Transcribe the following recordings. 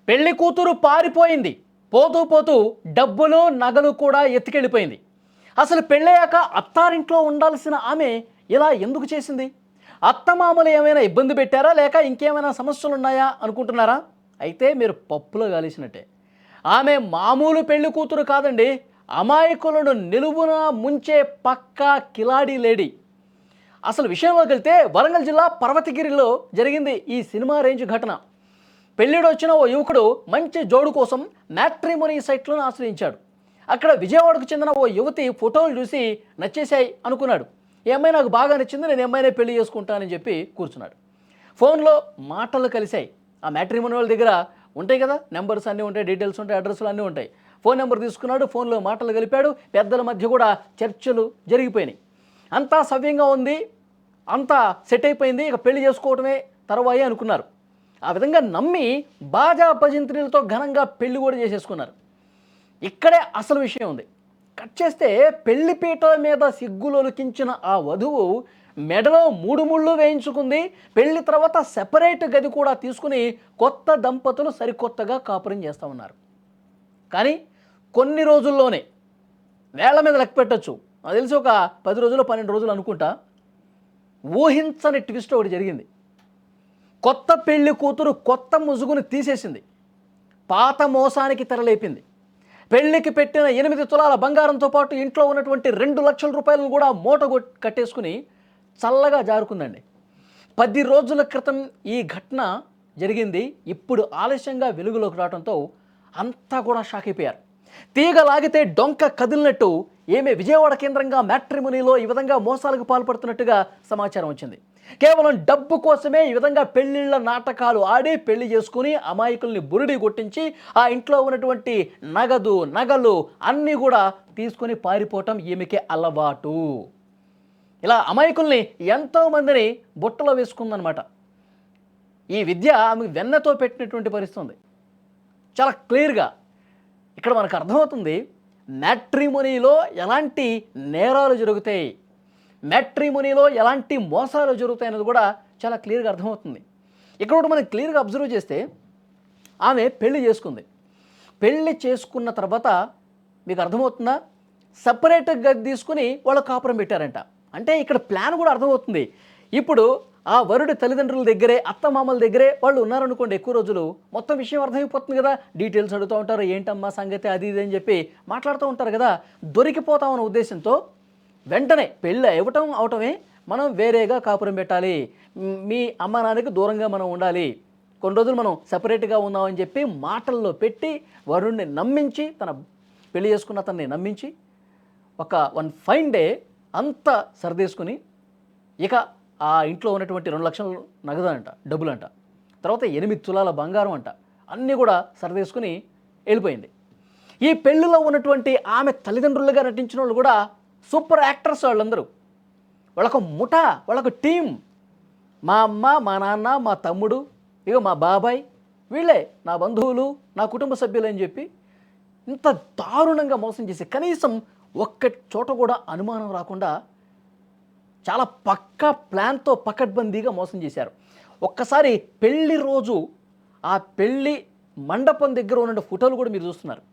పెళ్లి కూతురు పారిపోయింది. పోతూ పోతూ డబ్బులు నగలు కూడా ఎత్తుకెళ్ళిపోయింది. అసలు పెళ్ళయ్యాక అత్తారింట్లో ఉండాల్సిన ఆమె ఇలా ఎందుకు చేసింది? అత్తమామలు ఏమైనా ఇబ్బంది పెట్టారా, లేక ఇంకేమైనా సమస్యలు ఉన్నాయా అనుకుంటున్నారా? అయితే మీరు పప్పులో గాలిసినట్టే. ఆమె మామూలు పెళ్లి కూతురు కాదండి, అమాయకులను నిలువున ముంచే పక్కా కిలాడి లేడీ. అసలు విషయంలోకి వెళ్తే వరంగల్ జిల్లా పర్వతగిరిలో జరిగింది ఈ సినిమా రేంజ్ ఘటన. పెళ్ళిడు వచ్చిన ఓ యువకుడు మంచి జోడు కోసం మ్యాట్రిమోనీ సైట్లను ఆశ్రయించాడు. అక్కడ విజయవాడకు చెందిన ఓ యువతి ఫోటోలు చూసి నచ్చేశాయి అనుకున్నాడు. ఈ అమ్మాయి నాకు బాగా నచ్చింది, నేను అమ్మాయినే పెళ్లి చేసుకుంటానని చెప్పి కూర్చున్నాడు. ఫోన్లో మాటలు కలిశాయి. ఆ మ్యాట్రిమోనీ వాళ్ళ దగ్గర ఉంటాయి కదా, నెంబర్స్ అన్నీ ఉంటాయి, డీటెయిల్స్ ఉంటాయి, అడ్రస్లు అన్నీ ఉంటాయి. ఫోన్ నెంబర్ తీసుకున్నాడు, ఫోన్లో మాటలు కలిపాడు. పెద్దల మధ్య కూడా చర్చలు జరిగిపోయినాయి. అంతా సవ్యంగా ఉంది, అంతా సెట్ అయిపోయింది, ఇక పెళ్లి చేసుకోవడమే తర్వాయి అనుకున్నారు. ఆ విధంగా నమ్మి బాజా భజంత్రీలతో ఘనంగా పెళ్లి కూడా చేసేసుకున్నారు. ఇక్కడే అసలు విషయం ఉంది. కట్ చేస్తే పెళ్లి పీటల మీద సిగ్గులొలికించిన ఆ వధువు మెడలో 3 ముళ్ళు వేయించుకుంది. పెళ్లి తర్వాత సెపరేట్ గది కూడా తీసుకుని కొత్త దంపతులు సరికొత్తగా కాపురం చేస్తూ ఉన్నారు. కానీ కొన్ని రోజుల్లోనే, వేళ్ల మీద లెక్క పెట్టచ్చు, నాకు తెలిసి ఒక 10 రోజులు 12 రోజులు అనుకుంటా, ఊహించని ట్విస్ట్ ఒకటి జరిగింది. కొత్త పెళ్లి కూతురు కొత్త ముసుగును తీసేసింది. పాత మోసానికి తెరలేపింది. పెళ్లికి పెట్టిన 8 తులాల బంగారంతో పాటు ఇంట్లో ఉన్నటువంటి 2 లక్షల రూపాయలను కూడా మూట కట్టేసుకుని చల్లగా జారుకుందండి. 10 రోజుల క్రితం ఈ ఘటన జరిగింది. ఇప్పుడు ఆలస్యంగా వెలుగులోకి రావడంతో అంతా కూడా షాక్ అయిపోయారు. తీగ లాగితే డొంక కదిలినట్టు ఏమే విజయవాడ కేంద్రంగా మ్యాట్రిమోనీలో ఈ విధంగా మోసాలకు పాల్పడుతున్నట్టుగా సమాచారం వచ్చింది. కేవలం డబ్బు కోసమే ఈ విధంగా పెళ్లిళ్ళ నాటకాలు ఆడి పెళ్లి చేసుకుని అమాయకుల్ని బురిడి కొట్టించి ఆ ఇంట్లో ఉన్నటువంటి నగలు అన్నీ కూడా తీసుకొని పారిపోవటం ఈమెకే అలవాటు. ఇలా అమాయకుల్ని ఎంతోమందిని బుట్టలో వేసుకుందనమాట. ఈ విద్య ఆమెకు వెన్నతో పెట్టినటువంటి పరిస్థితి ఉంది. చాలా క్లియర్గా ఇక్కడ మనకు అర్థమవుతుంది మ్యాట్రిమోనీలో ఎలాంటి నేరాలు జరుగుతాయి, మ్యాట్రిమోనీలో ఎలాంటి మోసాలు జరుగుతాయి అనేది కూడా చాలా క్లియర్గా అర్థమవుతుంది. ఇక్కడ కూడా మనం క్లియర్గా అబ్జర్వ్ చేస్తే ఆమె పెళ్లి చేసుకుంది. పెళ్లి చేసుకున్న తర్వాత మీకు అర్థమవుతుందా, సపరేట్ గది తీసుకుని వాళ్ళు కాపురం పెట్టారంట. అంటే ఇక్కడ ప్లాన్ కూడా అర్థమవుతుంది. ఇప్పుడు ఆ వరుడి తల్లిదండ్రుల దగ్గరే, అత్తమామల దగ్గరే వాళ్ళు ఉన్నారనుకోండి ఎక్కువ రోజులు, మొత్తం విషయం అర్థమైపోతుంది కదా. డీటెయిల్స్ అడుగుతూ ఉంటారు, ఏంటమ్మా సంగతి అది ఇది అని చెప్పి మాట్లాడుతూ ఉంటారు కదా. దొరికిపోతామన్న ఉద్దేశంతో వెంటనే పెళ్ళి అవటమే మనం వేరేగా కాపురం పెట్టాలి, మీ అమ్మ నాన్నకి దూరంగా మనం ఉండాలి, కొన్ని రోజులు మనం సపరేట్గా ఉందామని చెప్పి మాటల్లో పెట్టి వరుణ్ణి నమ్మించి, తన పెళ్లి చేసుకున్న అతన్ని నమ్మించి వన్ ఫైన్ డే అంతా సర్దేసుకుని ఇక ఆ ఇంట్లో ఉన్నటువంటి 2 లక్షల నగదు అంట, డబ్బులంట, తర్వాత 8 తులాల బంగారం అంట, అన్నీ కూడా సర్దేసుకుని వెళ్ళిపోయింది. ఈ పెళ్ళిలో ఉన్నటువంటి ఆమె తల్లిదండ్రులుగా నటించిన వాళ్ళు కూడా సూపర్ యాక్టర్స్. వాళ్ళందరూ వాళ్ళొక ముఠ, వాళ్ళొక టీం. మా అమ్మ, మా నాన్న, మా తమ్ముడు, ఇక మా బాబాయ్, వీళ్ళే నా బంధువులు, నా కుటుంబ సభ్యులు అని చెప్పి ఇంత దారుణంగా మోసం చేసి కనీసం ఒక్క చోట కూడా అనుమానం రాకుండా చాలా పక్కా ప్లాన్తో పకడ్బందీగా మోసం చేశారు. ఒక్కసారి పెళ్లి రోజు ఆ పెళ్లి మండపం దగ్గర ఉన్న ఫోటోలు కూడా మీరు చూస్తున్నారు.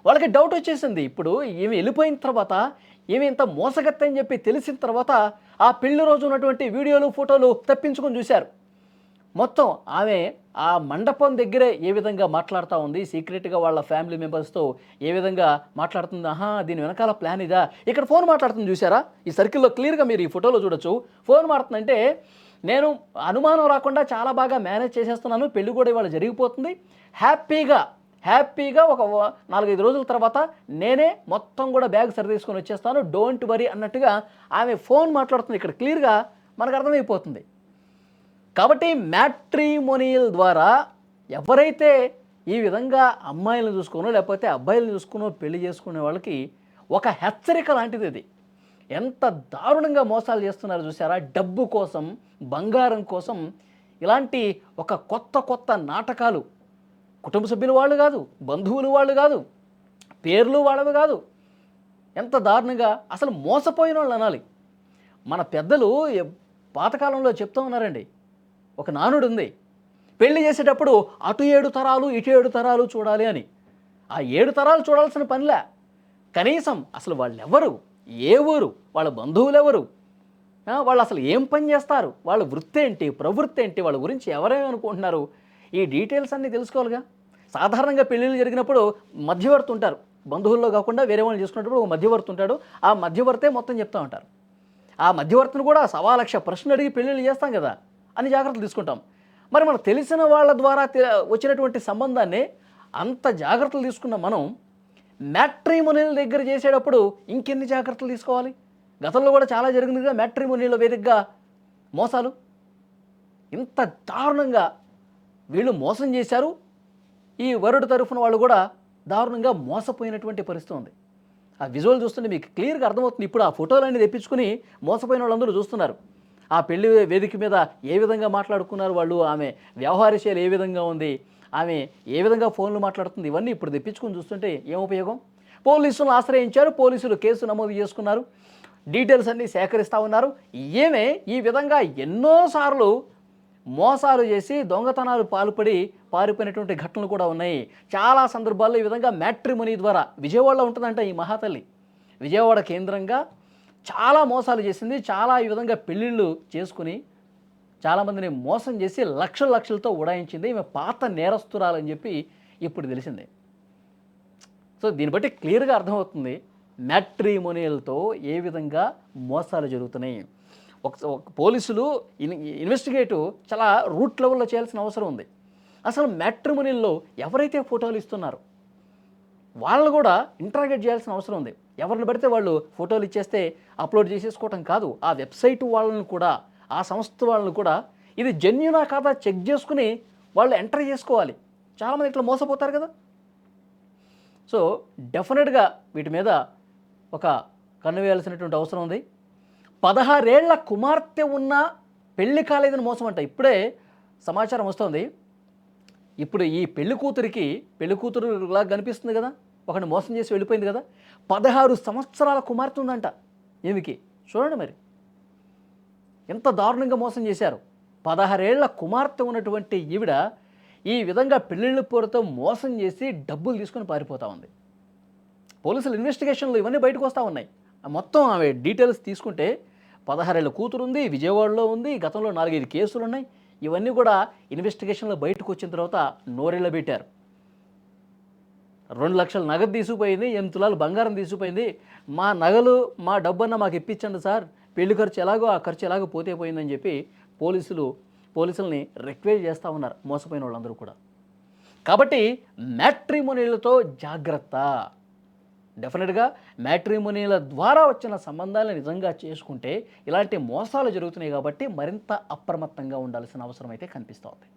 వాళ్ళకి డౌట్ వచ్చేసింది. ఇప్పుడు ఈమె వెళ్ళిపోయిన తర్వాత, ఈమె ఇంత మోసగత్త అని చెప్పి తెలిసిన తర్వాత ఆ పెళ్లి రోజు ఉన్నటువంటి వీడియోలు ఫోటోలు తప్పించుకొని చూశారు. మొత్తం ఆమె ఆ మండపం దగ్గరే ఏ విధంగా మాట్లాడుతూ ఉంది, సీక్రెట్గా వాళ్ళ ఫ్యామిలీ మెంబర్స్తో ఏ విధంగా మాట్లాడుతుంది, దీని వెనకాల ప్లాన్ ఇదా. ఇక్కడ ఫోన్ మాట్లాడుతుంది చూసారా, ఈ సర్కిల్లో క్లియర్గా మీరు ఈ ఫోటోలో చూడొచ్చు. ఫోన్ మాట్లాడుతుందంటే, నేను అనుమానం రాకుండా చాలా బాగా మేనేజ్ చేసేస్తున్నాను, పెళ్లి కూడా ఇవాళ జరిగిపోతుంది, హ్యాపీగా ఒక 4-5 రోజుల తర్వాత నేనే మొత్తం కూడా బ్యాగ్ సరిదీసుకొని వచ్చేస్తాను, డోంట్ వరీ అన్నట్టుగా ఆమె ఫోన్ మాట్లాడుతుంది. ఇక్కడ క్లియర్గా మనకు అర్థమైపోతుంది. కాబట్టి మ్యాట్రిమోనియల్ ద్వారా ఎవరైతే ఈ విధంగా అమ్మాయిలను చూసుకునో లేకపోతే అబ్బాయిలను చూసుకునో పెళ్లి చేసుకునే వాళ్ళకి ఒక హెచ్చరిక లాంటిది ఇది. ఎంత దారుణంగా మోసాలు చేస్తున్నారు చూసారా. డబ్బు కోసం, బంగారం కోసం ఇలాంటి ఒక కొత్త నాటకాలు. కుటుంబ సభ్యులు వాళ్ళు కాదు, బంధువులు వాళ్ళు కాదు, పేర్లు వాళ్ళవి కాదు. ఎంత దారుణంగా అసలు మోసపోయిన వాళ్ళు అనాలి. మన పెద్దలు పాతకాలంలో చెప్తూ ఉన్నారండి, ఒక నానుడు ఉంది, పెళ్లి చేసేటప్పుడు అటు 7 తరాలు ఇటు 7 తరాలు చూడాలి అని. ఆ 7 తరాలు చూడాల్సిన పనిలే. కనీసం అసలు వాళ్ళెవరు, ఏ ఊరు, వాళ్ళ బంధువులెవరు, వాళ్ళు అసలు ఏం పని చేస్తారు, వాళ్ళ వృత్తి ఏంటి, ప్రవృత్తి ఏంటి, వాళ్ళ గురించి ఎవరేమనుకుంటున్నారు, ఈ డీటెయిల్స్ అన్నీ తెలుసుకోవాలిగా. సాధారణంగా పెళ్ళిళ్ళు జరిగినప్పుడు మధ్యవర్తి ఉంటారు. బంధువుల్లో కాకుండా వేరే వాళ్ళు చేసుకున్నప్పుడు ఒక మధ్యవర్తి ఉంటాడు. ఆ మధ్యవర్తే మొత్తం చెప్తా ఉంటారు. ఆ మధ్యవర్తిని కూడా 1,00,000 ప్రశ్నలు అడిగి పెళ్ళిళ్ళు చేస్తాం కదా, అన్ని జాగ్రత్తలు తీసుకుంటాం. మరి మనకు తెలిసిన వాళ్ళ ద్వారా వచ్చినటువంటి సంబంధాన్ని అంత జాగ్రత్తలు తీసుకున్న మనం మ్యాట్రిమోనియల్ దగ్గర చేసేటప్పుడు ఇంకెన్ని జాగ్రత్తలు తీసుకోవాలి. గతంలో కూడా చాలా జరిగిందిగా మ్యాట్రిమోనియల్ వేదికగా మోసాలు. ఇంత దారుణంగా వీళ్ళు మోసం చేశారు. ఈ వరుడు తరఫున వాళ్ళు కూడా దారుణంగా మోసపోయినటువంటి పరిస్థితి ఉంది. ఆ విజువల్ చూస్తుంటే మీకు క్లియర్గా అర్థమవుతుంది. ఇప్పుడు ఆ ఫోటోలన్నీ తెప్పించుకుని మోసపోయిన వాళ్ళందరూ చూస్తున్నారు. ఆ పెళ్లి వేదిక మీద ఏ విధంగా మాట్లాడుకున్నారు వాళ్ళు, ఆమె వ్యవహార శైలి ఏ విధంగా ఉంది, ఆమె ఏ విధంగా ఫోన్లు మాట్లాడుతుంది, ఇవన్నీ ఇప్పుడు తెప్పించుకుని చూస్తుంటే ఏం ఉపయోగం. పోలీసులను ఆశ్రయించారు, పోలీసులు కేసు నమోదు చేసుకున్నారు, డీటెయిల్స్ అన్నీ సేకరిస్తూ ఉన్నారు. ఏమే ఈ విధంగా ఎన్నోసార్లు మోసాలు చేసి దొంగతనాలు పారిపోయినటువంటి ఘటనలు కూడా ఉన్నాయి. చాలా సందర్భాల్లో ఈ విధంగా మ్యాట్రిమోనీ ద్వారా, విజయవాడలో ఉంటుందంట ఈ మహాతల్లి, విజయవాడ కేంద్రంగా చాలా మోసాలు చేసింది. చాలా ఈ విధంగా పెళ్ళిళ్ళు చేసుకుని చాలామందిని మోసం చేసి లక్షలతో ఉడాయించింది. ఈమె పాత నేరస్తురాలని చెప్పి ఇప్పుడు తెలిసిందే. సో దీన్ని బట్టి క్లియర్గా అర్థమవుతుంది మ్యాట్రిమోనియల్తో ఏ విధంగా మోసాలు జరుగుతున్నాయి. ఒక పోలీసులు ఇన్వెస్టిగేటివ్ చాలా రూట్ లెవెల్లో చేయాల్సిన అవసరం ఉంది. అసలు మ్యాట్రిమోనియల్లో ఎవరైతే ఫోటోలు ఇస్తున్నారో వాళ్ళని కూడా ఇంటరాగేట్ చేయాల్సిన అవసరం ఉంది. ఎవరిని పడితే వాళ్ళు ఫోటోలు ఇచ్చేస్తే అప్లోడ్ చేసేసుకోవటం కాదు. ఆ వెబ్సైట్ వాళ్ళని కూడా, ఆ సంస్థ వాళ్ళని కూడా ఇది జెన్యూనా కాదా చెక్ చేసుకుని వాళ్ళు ఎంటర్ చేసుకోవాలి. చాలామంది ఇట్లా మోసపోతారు కదా. సో డెఫినెట్గా వీటి మీద ఒక కన్ను వేయాల్సినటువంటి అవసరం ఉంది. 16 ఏళ్ల కుమార్తె ఉన్న పెళ్లి కాలేదని మోసం అంట. ఇప్పుడే సమాచారం వస్తుంది. ఇప్పుడు ఈ పెళ్లి కూతురులా కనిపిస్తుంది కదా, ఒకరిని మోసం చేసి వెళ్ళిపోయింది కదా. 16 సంవత్సరాల కుమార్తె ఉందంట ఈమెకి. చూడండి మరి ఎంత దారుణంగా మోసం చేశారు. 16 ఏళ్ల కుమార్తె ఉన్నటువంటి ఈవిడ ఈ విధంగా పెళ్ళిళ్ళ పేరుతో మోసం చేసి డబ్బులు తీసుకొని పారిపోతూ ఉంది. పోలీసుల ఇన్వెస్టిగేషన్లు ఇవన్నీ బయటకు వస్తూ ఉన్నాయి. మొత్తం ఆమె డీటెయిల్స్ తీసుకుంటే 16 ఏళ్ల కూతురు ఉంది, విజయవాడలో ఉంది, గతంలో 4-5 కేసులు ఉన్నాయి. ఇవన్నీ కూడా ఇన్వెస్టిగేషన్లో బయటకు వచ్చిన తర్వాత నోరెళ్ళ పెట్టారు. 2 లక్షల నగదు తీసుకుపోయింది, 8 తులాలు బంగారం తీసుకుపోయింది. మా నగలు మా డబ్బన్నా మాకు ఇప్పించండి సార్, పెళ్లి ఖర్చు ఎలాగో ఆ ఖర్చు ఎలాగో పోతే పోయిందని చెప్పి పోలీసుల్ని రిక్వెస్ట్ చేస్తూ ఉన్నారు మోసపోయిన వాళ్ళందరూ కూడా. కాబట్టి మ్యాట్రిమోనియల్తో జాగ్రత్త. డెఫినెట్గా మ్యాట్రిమోనియల్ ద్వారా వచ్చిన సంబంధాలను నిజంగా చేసుకుంటే ఇలాంటి మోసాలు జరుగుతున్నాయి. కాబట్టి మరింత అప్రమత్తంగా ఉండాల్సిన అవసరం అయితే కనిపిస్తోంది.